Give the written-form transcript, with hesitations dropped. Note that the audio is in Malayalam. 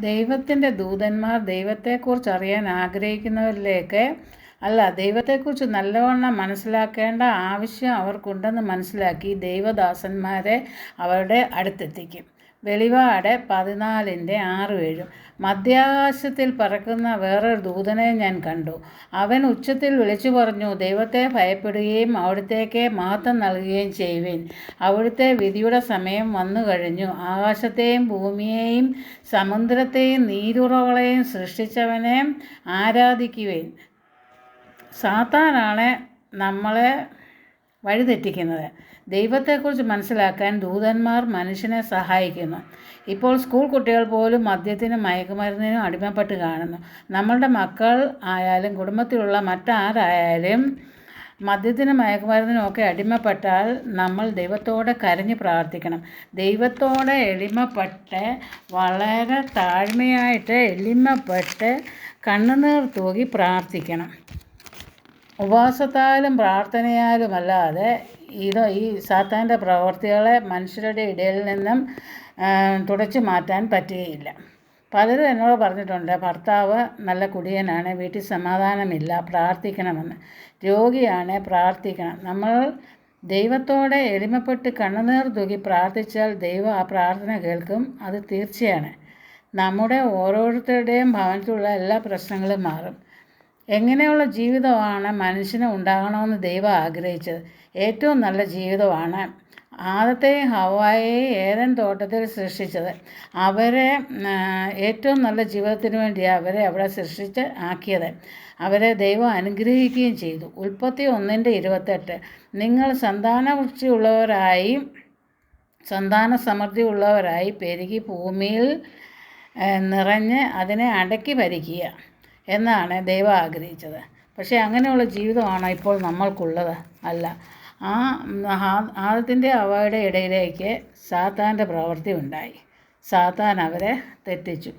ദൈവത്തിൻ്റെ ദൂതന്മാർ ദൈവത്തെക്കുറിച്ച് അറിയാൻ ആഗ്രഹിക്കുന്നവരിലേക്ക് ദൈവത്തെക്കുറിച്ച് നല്ലവണ്ണം മനസ്സിലാക്കേണ്ട ആവശ്യം അവർക്കുണ്ടെന്ന് മനസ്സിലാക്കി ദൈവദാസന്മാരെ അവരുടെ അടുത്തെത്തിക്കും. വെളിപാട് 14:6-7. മധ്യാകാശത്തിൽ പറക്കുന്ന വേറൊരു ദൂതനെ ഞാൻ കണ്ടു. അവൻ ഉച്ചത്തിൽ വിളിച്ചു പറഞ്ഞു, ദൈവത്തെ ഭയപ്പെടുകയും അവിടുത്തേക്ക് മഹത്വം നൽകുകയും ചെയ്യുവിൻ. അവിടുത്തെ വിധിയുടെ സമയം വന്നു കഴിഞ്ഞു. ആകാശത്തെയും ഭൂമിയെയും സമുദ്രത്തെയും നീരുറവുകളെയും സൃഷ്ടിച്ചവനെ ആരാധിക്കുവിൻ. സാത്താനാണ് നമ്മളെ വഴിതെറ്റിക്കുന്നത്. ദൈവത്തെക്കുറിച്ച് മനസ്സിലാക്കാൻ ദൂതന്മാർ മനുഷ്യനെ സഹായിക്കുന്നു. ഇപ്പോൾ സ്കൂൾ കുട്ടികൾ പോലും മദ്യത്തിനും മയക്കുമരുന്നിനും അടിമപ്പെട്ട് കാണുന്നു. നമ്മളുടെ മക്കൾ ആയാലും കുടുംബത്തിലുള്ള മറ്റാരായാലും മദ്യത്തിനും മയക്കുമരുന്നിനും ഒക്കെ അടിമപ്പെട്ടാൽ നമ്മൾ ദൈവത്തോടെ കരഞ്ഞ് പ്രാർത്ഥിക്കണം. ദൈവത്തോടെ എളിമപ്പെട്ട് വളരെ താഴ്മയായിട്ട് എളിമപ്പെട്ട് കണ്ണുനീർ തൂകി പ്രാർത്ഥിക്കണം. ഉപവാസത്താലും പ്രാർത്ഥനയാലുമല്ലാതെ ഈ സാത്താൻ്റെ പ്രവൃത്തികളെ മനുഷ്യരുടെ ഇടയിൽ നിന്നും തുടച്ചു മാറ്റാൻ പറ്റുകയില്ല. പലരും എന്നോട് പറഞ്ഞിട്ടുണ്ട്, ഭർത്താവ് നല്ല കുടിയനാണ്, വീട്ടിൽ സമാധാനമില്ല, പ്രാർത്ഥിക്കണമെന്ന്. രോഗിയാണ്, പ്രാർത്ഥിക്കണം. നമ്മൾ ദൈവത്തോടെ എളിമപ്പെട്ട് കണ്ണുനീർ തൂകി പ്രാർത്ഥിച്ചാൽ ദൈവം ആ പ്രാർത്ഥന കേൾക്കും. അത് തീർച്ചയാണ്. നമ്മുടെ ഓരോരുത്തരുടെയും ഭവനത്തിലുള്ള എല്ലാ പ്രശ്നങ്ങളും മാറും. എങ്ങനെയുള്ള ജീവിതമാണ് മനുഷ്യന് ഉണ്ടാകണമെന്ന് ദൈവം ആഗ്രഹിച്ചത്? ഏറ്റവും നല്ല ജീവിതമാണ് ആദത്തെയും ഹവ്വായെയും ഏദൻ തോട്ടത്തിൽ സൃഷ്ടിച്ചത്. അവരെ ഏറ്റവും നല്ല ജീവിതത്തിന് വേണ്ടിയാണ് അവരെ അവിടെ സൃഷ്ടിച്ച് ആക്കിയത്. അവരെ ദൈവം അനുഗ്രഹിക്കുകയും ചെയ്തു. ഉൽപ്പത്തി 1:28. നിങ്ങൾ സന്താന സമൃദ്ധി ഉള്ളവരായി പെരുകി ഭൂമിയിൽ നിറഞ്ഞ് അതിനെ അടക്കി ഭരിക്കുക എന്നാണ് ദൈവം ആഗ്രഹിച്ചത്. പക്ഷേ അങ്ങനെയുള്ള ജീവിതമാണോ ഇപ്പോൾ നമ്മൾക്കുള്ളത്? അല്ല. ആദത്തിൻ്റെ ഹവ്വയുടെ ഇടയിലേക്ക് സാത്താൻ്റെ പ്രവൃത്തി ഉണ്ടായി. സാത്താൻ അവരെ തെറ്റിച്ചു.